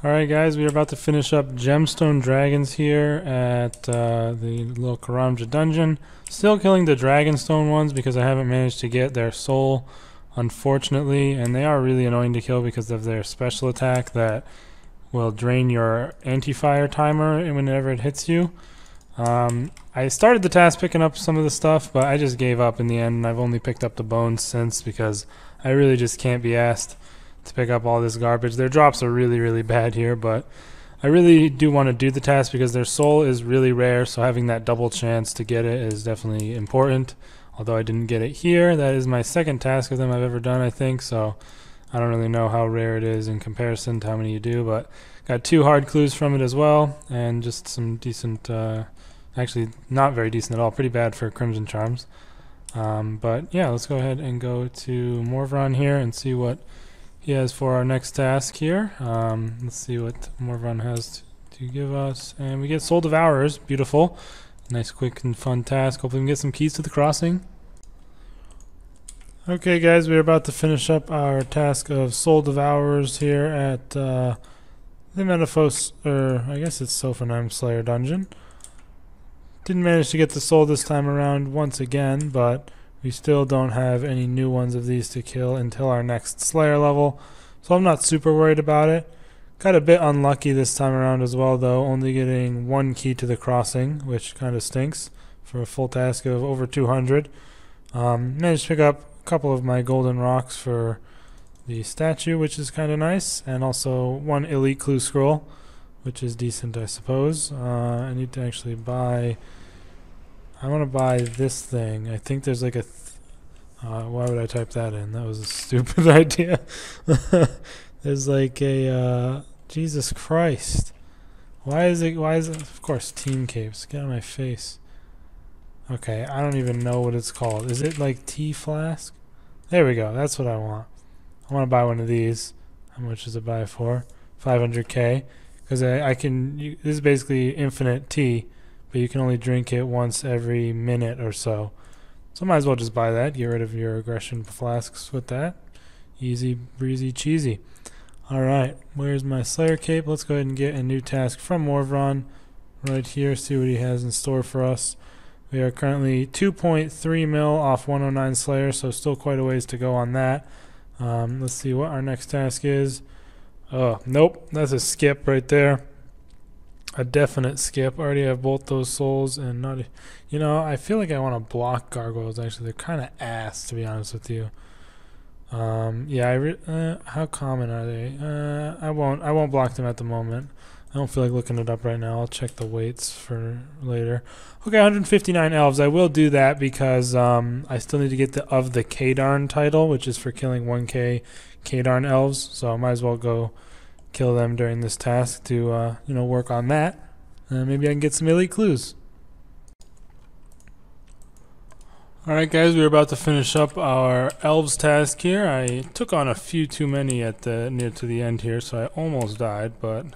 Alright guys, we are about to finish up Gemstone Dragons here at the little Karamja dungeon. Still killing the Dragonstone ones because I haven't managed to get their soul, unfortunately, and they are really annoying to kill because of their special attack that will drain your anti-fire timer whenever it hits you. I started the task picking up some of the stuff, but I just gave up in the end, and I've only picked up the bones since because I really just can't be asked to pick up all this garbage. Their drops are really bad here, but I really do want to do the task because their soul is really rare, so having that double chance to get it is definitely important. Although I didn't get it here, that is my second task of them I've ever done, I think, so I don't really know how rare it is in comparison to how many you do, but got 2 hard clues from it as well, and just some decent, actually not very decent at all, pretty bad for Crimson Charms. But yeah, let's go ahead and go to Morvron here and see what he has for our next task here. Let's see what Morvron has to give us. And we get Soul Devourers. Beautiful. Nice, quick, and fun task. Hopefully we can get some keys to the crossing. Okay, guys, we're about to finish up our task of Soul Devourers here at the Metaphos, or I guess it's Sophanime Slayer dungeon. Didn't manage to get the soul this time around once again, but we still don't have any new ones of these to kill until our next Slayer level, so I'm not super worried about it. Got a bit unlucky this time around as well, though, only getting 1 key to the crossing, which kind of stinks for a full task of over 200. Managed to pick up a couple of my golden rocks for the statue, which is kind of nice, and also 1 elite clue scroll, which is decent, I suppose. I need to actually buy... I want to buy this thing. I think there's like a... why would I type that in? That was a stupid idea. There's like a... Jesus Christ. Why is it... Of course, Team Capes. Get out of my face. Okay, I don't even know what it's called. Is it like Tea Flask? There we go. That's what I want. I want to buy one of these. How much does it buy for? 500k. Because I can... this is basically infinite tea. But you can only drink it once every minute or so. So I might as well just buy that. Get rid of your aggression flasks with that. Easy, breezy, cheesy. Alright, where's my Slayer Cape? Let's go ahead and get a new task from Morvron right here. See what he has in store for us. We are currently 2.3 mil off 109 Slayer, so still quite a ways to go on that. Let's see what our next task is. Oh, nope, that's a skip right there. A definite skip. I already have both those souls, and not... You know, I feel like I want to block gargoyles, actually. They're kind of ass, to be honest with you. Yeah, how common are they? I won't block them at the moment. I don't feel like looking it up right now. I'll check the weights for later. Okay, 159 elves. I will do that because I still need to get the Of the Kadarn title, which is for killing 1k Kadarn elves. So I might as well go kill them during this task to work on that. Maybe I can get some elite clues. Alright guys, we're about to finish up our elves task here. I took on a few too many at near to the end here, so I almost died, but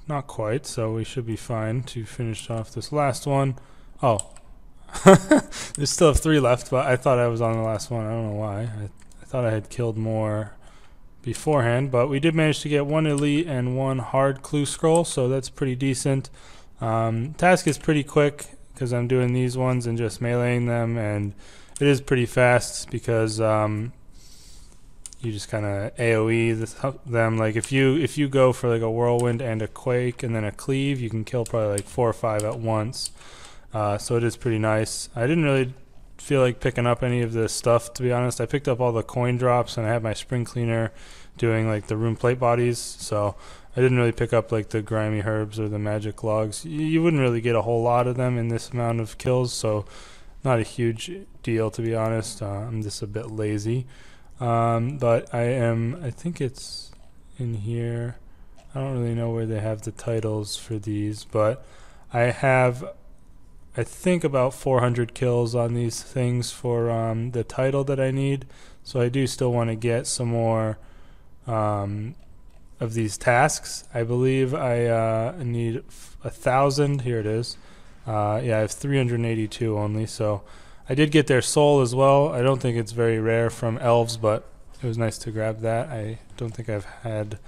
not quite, so we should be fine to finish off this last one. Oh. There's still 3 left, but I thought I was on the last one. I don't know why. I thought I had killed more beforehand, but we did manage to get 1 elite and 1 hard clue scroll, so that's pretty decent. Task is pretty quick because I'm doing these ones and just meleeing them, and it is pretty fast because you just kind of AoE them. Like if you go for like a whirlwind and a quake and then a cleave, you can kill probably like 4 or 5 at once. So it is pretty nice. I didn't really feel like picking up any of this stuff, to be honest. I picked up all the coin drops, and I had my spring cleaner doing like the rune plate bodies, so I didn't really pick up like the grimy herbs or the magic logs. You wouldn't really get a whole lot of them in this amount of kills, so not a huge deal, to be honest. I'm just a bit lazy, but I think it's in here. I don't really know where they have the titles for these, but I have, I think, about 400 kills on these things for the title that I need. So I do still want to get some more of these tasks. I believe I need 1,000. Here it is. Yeah, I have 382 only. So I did get their soul as well. I don't think it's very rare from elves, but it was nice to grab that. I don't think I've had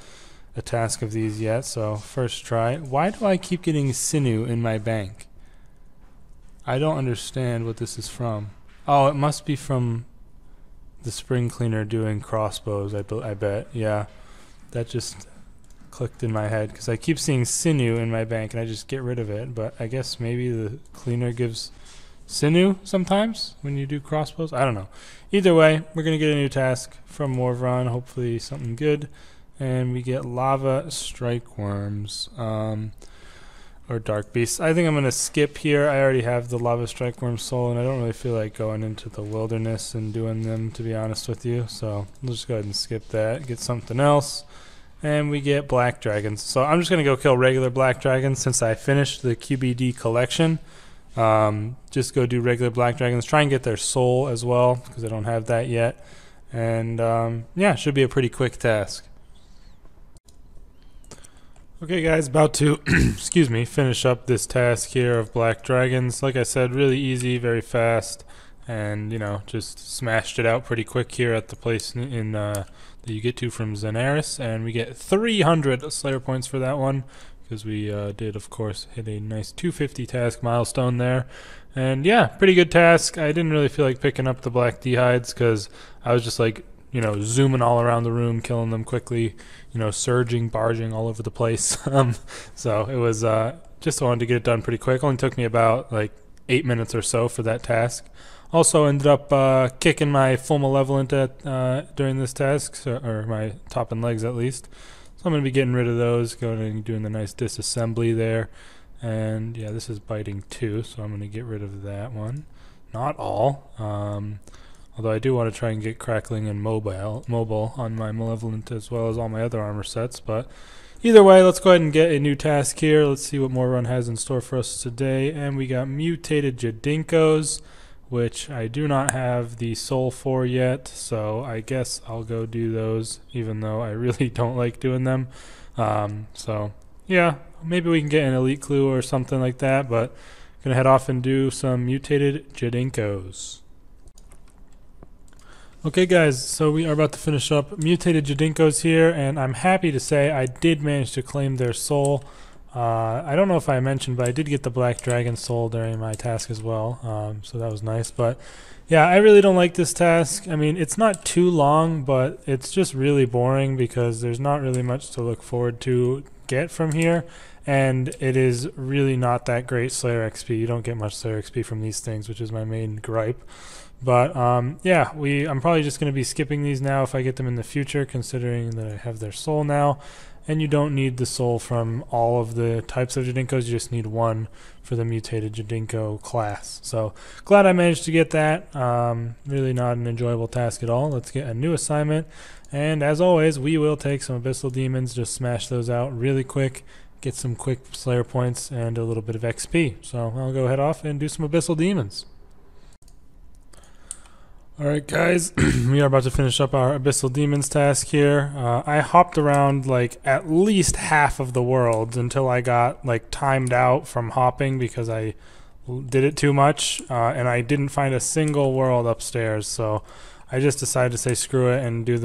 a task of these yet, so first try. Why do I keep getting sinew in my bank? I don't understand what this is from. Oh, it must be from the spring cleaner doing crossbows, I bet. Yeah, that just clicked in my head because I keep seeing sinew in my bank and I just get rid of it. But I guess maybe the cleaner gives sinew sometimes when you do crossbows. I don't know. Either way, we're going to get a new task from Morvron, hopefully something good. And we get lava strike worms. Or dark beasts. I think I'm going to skip here. I already have the lava strike worm soul, and I don't really feel like going into the wilderness and doing them, to be honest with you. So we'll just go ahead and skip that, get something else. And we get black dragons. So I'm just going to go kill regular black dragons since I finished the QBD collection. Just go do regular black dragons. Try and get their soul as well, because I don't have that yet. And yeah, should be a pretty quick task. Okay guys, about to excuse me, finish up this task here of black dragons. Like I said, really easy, very fast, and you know, just smashed it out pretty quick here at the place in that you get to from Zenaris, and we get 300 Slayer points for that one because we did of course hit a nice 250 task milestone there. And yeah, pretty good task. I didn't really feel like picking up the black dehides because I was just like, you know, zooming all around the room, killing them quickly, you know, surging, barging all over the place. So it was just wanted to get it done pretty quick. Only took me about like 8 minutes or so for that task. Also ended up kicking my full malevolent during this task, or my top and legs at least. So I'm going to be getting rid of those, going and doing the nice disassembly there. And yeah, this is biting too, so I'm going to get rid of that one. Not all. Although I do want to try and get crackling and mobile on my malevolent as well as all my other armor sets. But either way, let's go ahead and get a new task here. Let's see what Morvron has in store for us today. And we got mutated Jadinkos, which I do not have the soul for yet. So I guess I'll go do those, even though I really don't like doing them. So yeah, maybe we can get an elite clue or something like that. But I'm gonna head off and do some mutated Jadinkos. Okay guys, so we are about to finish up mutated Jadinkos here, and I'm happy to say I did manage to claim their soul. I don't know if I mentioned, but I did get the black dragon soul during my task as well, so that was nice. But yeah, I really don't like this task. I mean, it's not too long, but it's just really boring because there's not really much to look forward to get from here, and it is really not that great Slayer XP. You don't get much Slayer XP from these things, which is my main gripe. But yeah, I'm probably just going to be skipping these now if I get them in the future, considering that I have their soul now. And you don't need the soul from all of the types of Jadinkos, you just need one for the mutated Jadinko class. So glad I managed to get that. Really not an enjoyable task at all. Let's get a new assignment. And as always, we will take some Abyssal Demons, just smash those out really quick, get some quick Slayer points and a little bit of XP. So I'll go head off and do some Abyssal Demons. Alright guys, we are about to finish up our Abyssal Demons task here. I hopped around like at least half of the world until I got like timed out from hopping because I did it too much, and I didn't find a single world upstairs, so I just decided to say screw it and do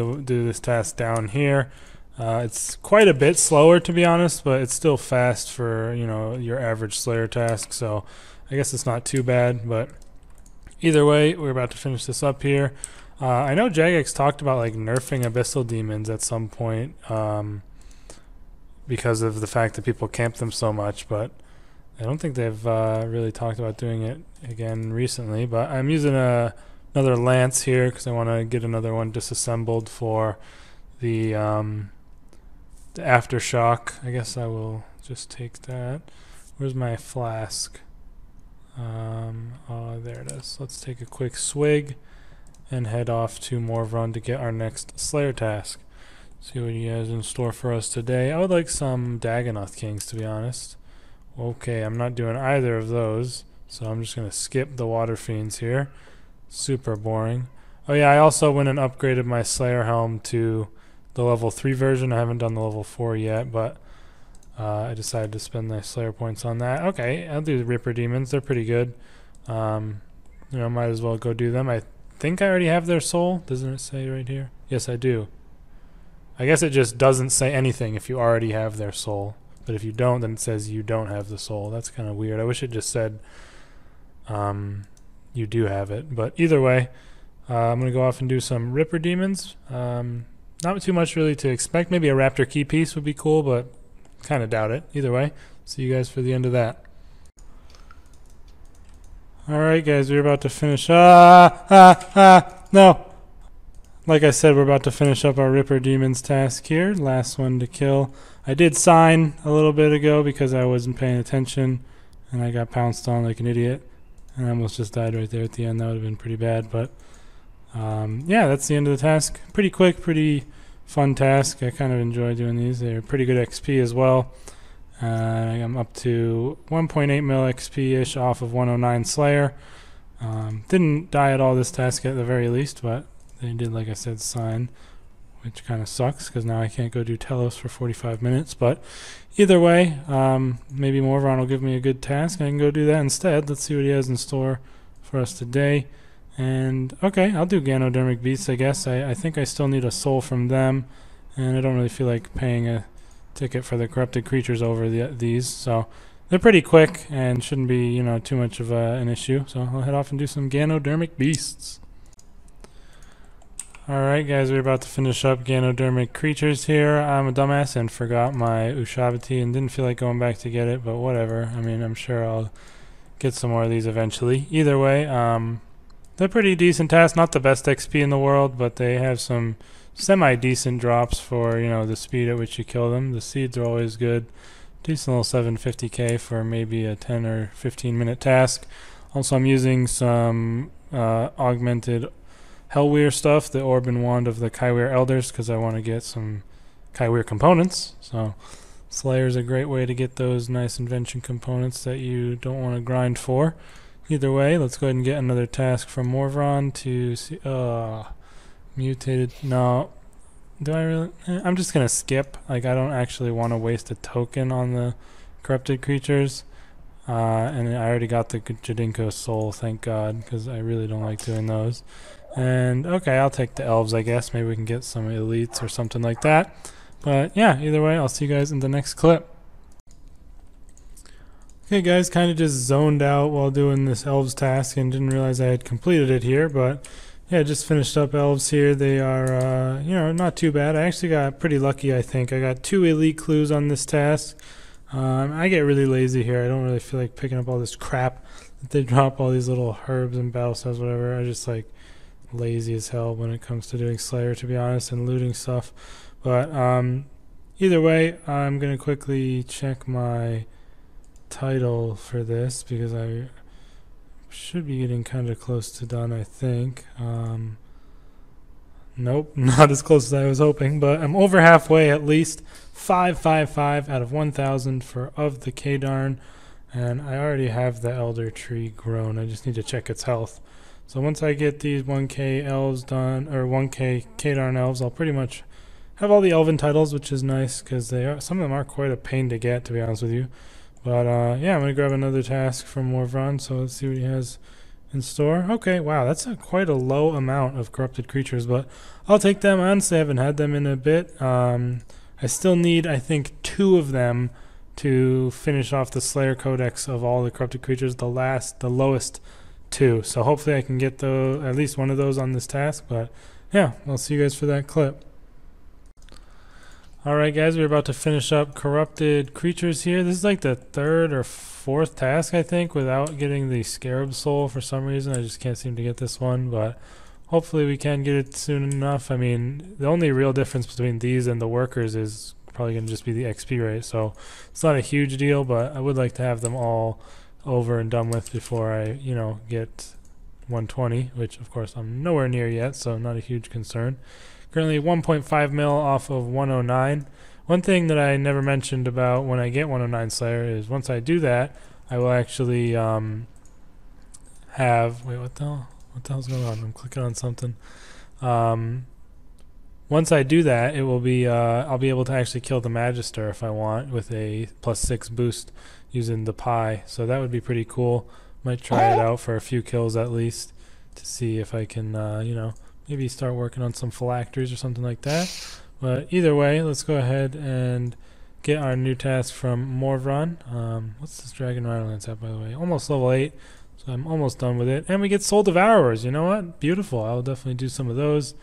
this task down here. It's quite a bit slower to be honest, but it's still fast for, you know, your average Slayer task, so I guess it's not too bad. But either way, we're about to finish this up here. I know Jagex talked about like nerfing Abyssal Demons at some point because of the fact that people camp them so much, but I don't think they've really talked about doing it again recently. But I'm using another lance here because I want to get another one disassembled for the aftershock. I guess I will just take that. Where's my flask? Oh, there it is. Let's take a quick swig and head off to Morvron to get our next Slayer task. See what he has in store for us today. I would like some Dagannoth Kings, to be honest. Okay, I'm not doing either of those, so I'm just going to skip the Water Fiends here. Super boring. Oh yeah, I also went and upgraded my Slayer Helm to the level 3 version. I haven't done the level 4 yet, but I decided to spend the Slayer points on that. Okay, I'll do the Ripper Demons. They're pretty good. You know, might as well go do them. I think I already have their soul. Doesn't it say right here? Yes, I do. I guess it just doesn't say anything if you already have their soul. But if you don't, then it says you don't have the soul. That's kind of weird. I wish it just said you do have it. But either way, I'm going to go off and do some Ripper Demons. Not too much really to expect. Maybe a Raptor Key piece would be cool, but kind of doubt it. Either way, see you guys for the end of that. Alright guys, we're about to finish. No! Like I said, we're about to finish up our Ripper Demons task here. Last one to kill. I did sign a little bit ago because I wasn't paying attention and I got pounced on like an idiot and I almost just died right there at the end. That would have been pretty bad, but yeah, that's the end of the task. Pretty quick, pretty fun task. I kind of enjoy doing these. They're pretty good XP as well. I'm up to 1.8 mil XP-ish off of 109 Slayer. Didn't die at all this task at the very least, but they did, like I said, sign, which kind of sucks because now I can't go do Telos for 45 minutes. But either way, maybe Morvron will give me a good task and I can go do that instead. Let's see what he has in store for us today. And okay, I'll do Ganodermic Beasts, I guess. I think I still need a soul from them, and I don't really feel like paying a ticket for the corrupted creatures over these. So they're pretty quick and shouldn't be, you know, too much of an issue. So I'll head off and do some Ganodermic Beasts. Alright guys, we're about to finish up Ganodermic Creatures here. I'm a dumbass and forgot my Ushabti and didn't feel like going back to get it, but whatever. I mean, I'm sure I'll get some more of these eventually. Either way, they're pretty decent tasks. Not the best XP in the world, but they have some semi-decent drops for, you know, the speed at which you kill them. The seeds are always good. Decent little 750k for maybe a 10 or 15 minute task. Also, I'm using some augmented Hellweir stuff, the Orb and Wand of the Kaiweir Elders, because I want to get some Kaiweir components. So Slayer is a great way to get those nice invention components that you don't want to grind for. Either way, let's go ahead and get another task from Morvron to see. Mutated. No. Do I really? I'm just going to skip. Like, I don't actually want to waste a token on the corrupted creatures. And I already got the Jadinko soul, thank God, because I really don't like doing those. And okay, I'll take the elves, I guess. Maybe we can get some elites or something like that. But yeah, either way, I'll see you guys in the next clip. Okay guys, kind of just zoned out while doing this elves task and didn't realize I had completed it here, but yeah, just finished up elves here. They are, you know, not too bad. I actually got pretty lucky, I think. I got 2 elite clues on this task. I get really lazy here. I don't really feel like picking up all this crap that they drop, all these little herbs and battle stars, whatever. I just like lazy as hell when it comes to doing Slayer, to be honest, and looting stuff. But either way, I'm going to quickly check my title for this because I should be getting kind of close to done, I think. Nope, not as close as I was hoping, but I'm over halfway at least. 555 out of 1,000 for of the Khadrn, and I already have the Elder Tree grown. I just need to check its health. So once I get these 1k elves done, or 1k Khadrn elves, I'll pretty much have all the elven titles, which is nice because they are, some of them are quite a pain to get, to be honest with you. But yeah, I'm gonna grab another task from Morvron, so let's see what he has in store. Okay, wow, that's quite a low amount of corrupted creatures, but I'll take them. I honestly haven't had them in a bit. I still need, I think, 2 of them to finish off the Slayer Codex of all the corrupted creatures, the lowest 2. So hopefully I can get at least one of those on this task, but yeah, I'll see you guys for that clip. Alright guys, we're about to finish up corrupted creatures here. This is like the 3rd or 4th task, I think, without getting the Scarab Soul for some reason. I just can't seem to get this one, but hopefully we can get it soon enough. I mean, the only real difference between these and the workers is probably going to just be the XP rate, so it's not a huge deal, but I would like to have them all over and done with before I, you know, get 120, which of course I'm nowhere near yet, so not a huge concern. Currently 1.5 mil off of 109. One thing that I never mentioned about when I get 109 Slayer is once I do that, I will actually have... Wait, what the hell's going on? I'm clicking on something. Once I do that, it will be I'll be able to actually kill the Magister if I want with a +6 boost using the Pi. So that would be pretty cool. Might try it out for a few kills at least to see if I can, you know, maybe start working on some phylacteries or something like that. But either way, let's go ahead and get our new task from Morvron. What's this Dragon Riderlands at, by the way? Almost level 8, so I'm almost done with it. And we get Soul Devourers. You know what? Beautiful. I'll definitely do some of those.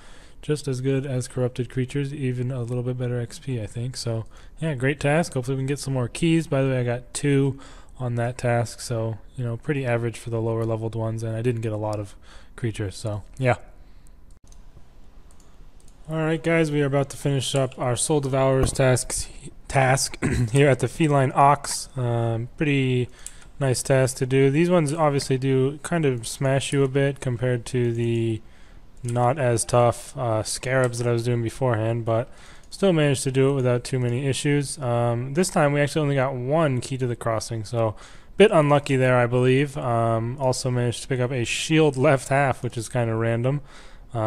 Just as good as Corrupted Creatures, even a little bit better XP, I think. So, yeah, great task. Hopefully we can get some more keys. By the way, I got 2 on that task, so, you know, pretty average for the lower leveled ones, and I didn't get a lot of creatures, so, yeah. Alright guys, we are about to finish up our Soul Devourers task here at the Feline Ox. Pretty nice task to do. These ones obviously do kind of smash you a bit compared to the not as tough scarabs that I was doing beforehand, but still managed to do it without too many issues. This time we actually only got 1 key to the crossing, so a bit unlucky there, I believe. Also managed to pick up a shield left half, which is kind of random. You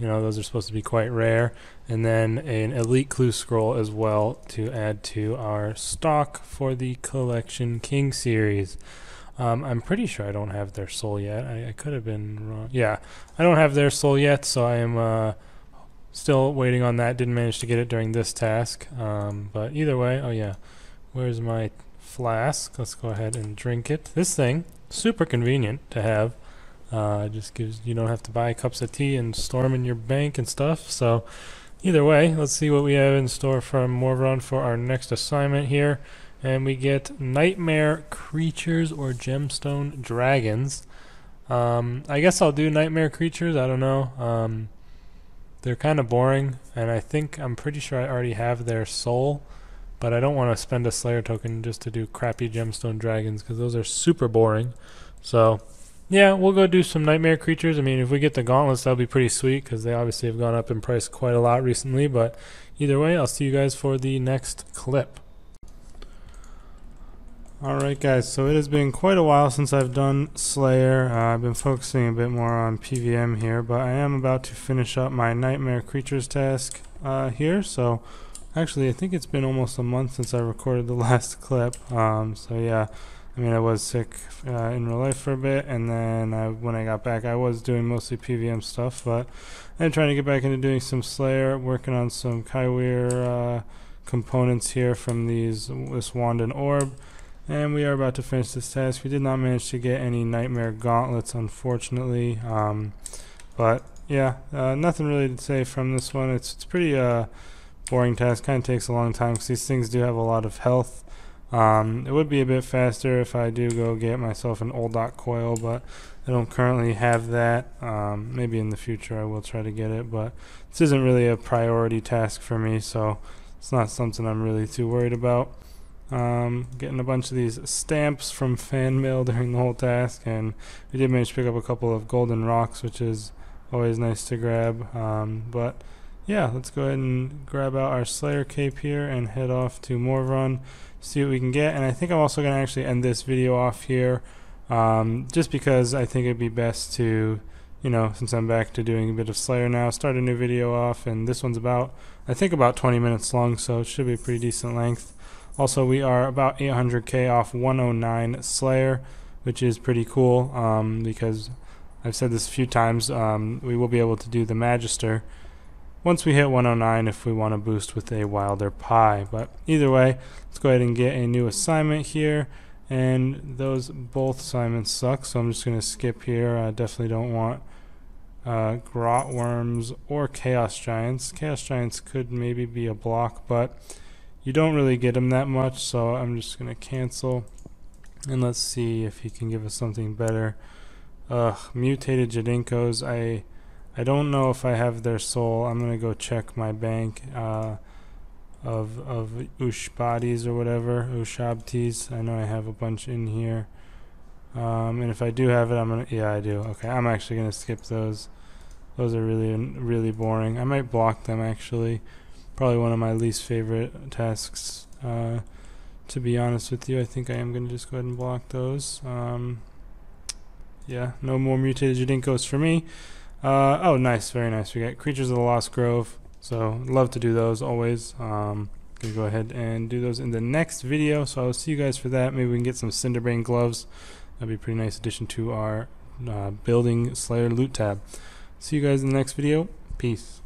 know, those are supposed to be quite rare. And then an elite clue scroll as well to add to our stock for the Collection King series. I'm pretty sure I don't have their soul yet. I could have been wrong. Yeah, I don't have their soul yet, so I am still waiting on that. Didn't manage to get it during this task. But either way, oh yeah, where's my flask? Let's go ahead and drink it. This thing, super convenient to have. It just gives, you don't have to buy cups of tea and store them in your bank and stuff. So either way, let's see what we have in store from Morvron for our next assignment here. And we get Nightmare Creatures or Gemstone Dragons. I guess I'll do Nightmare Creatures. I don't know. They're kind of boring, and I'm pretty sure I already have their soul, but I don't want to spend a Slayer token just to do crappy Gemstone Dragons because those are super boring. So yeah, we'll go do some Nightmare Creatures. I mean, if we get the gauntlets, that'll be pretty sweet because they obviously have gone up in price quite a lot recently. But either way, I'll see you guys for the next clip. Alright guys, so it has been quite a while since I've done Slayer. I've been focusing a bit more on PVM here, but I am about to finish up my Nightmare Creatures task here. So actually, I think it's been almost a month since I recorded the last clip. So yeah, I mean, I was sick in real life for a bit, and then when I got back, I was doing mostly PVM stuff, but I'm trying to get back into doing some Slayer, working on some Kaiwir components here from this wand and orb. And we are about to finish this task. We did not manage to get any Nightmare Gauntlets, unfortunately. But yeah, nothing really to say from this one. It's pretty boring task. Kind of takes a long time because these things do have a lot of health. It would be a bit faster if I do go get myself an Oldok coil, but I don't currently have that. Maybe in the future I will try to get it, but this isn't really a priority task for me, so it's not something I'm really too worried about. Getting a bunch of these stamps from fan mail during the whole task, and we did manage to pick up a couple of golden rocks, which is always nice to grab. But yeah, let's go ahead and grab out our Slayer cape here and head off to Morvron, see what we can get. And I think I'm also going to actually end this video off here, just because I think it'd be best to, you know, since I'm back to doing a bit of Slayer now, start a new video off. And this one's I think about 20 minutes long, so it should be a pretty decent length. Also, we are about 800k off 109 Slayer, which is pretty cool, because I've said this a few times, we will be able to do the Magister once we hit 109 if we want to boost with a Wilder Pie. But either way, let's go ahead and get a new assignment here, and both assignments suck, so I'm just going to skip here. I definitely don't want Grot Worms or Chaos Giants. Chaos Giants could maybe be a block, but you don't really get them that much, so I'm just going to cancel. And let's see if he can give us something better. Mutated Jadinkos. I don't know if I have their soul. I'm going to go check my bank of Ushbadis or whatever. Ushabtis. I know I have a bunch in here. And if I do have it, yeah, I do. Okay, I'm actually going to skip those. Those are really boring. I might block them, actually. Probably one of my least favorite tasks, to be honest with you. I think I am going to just go ahead and block those. Yeah, no more Mutated Jadinkos for me. Oh, nice, very nice. We got Creatures of the Lost Grove, so love to do those always. Gonna go ahead and do those in the next video, so I'll see you guys for that. Maybe we can get some Cinderbane gloves. That'd be a pretty nice addition to our building Slayer loot tab. See you guys in the next video. Peace.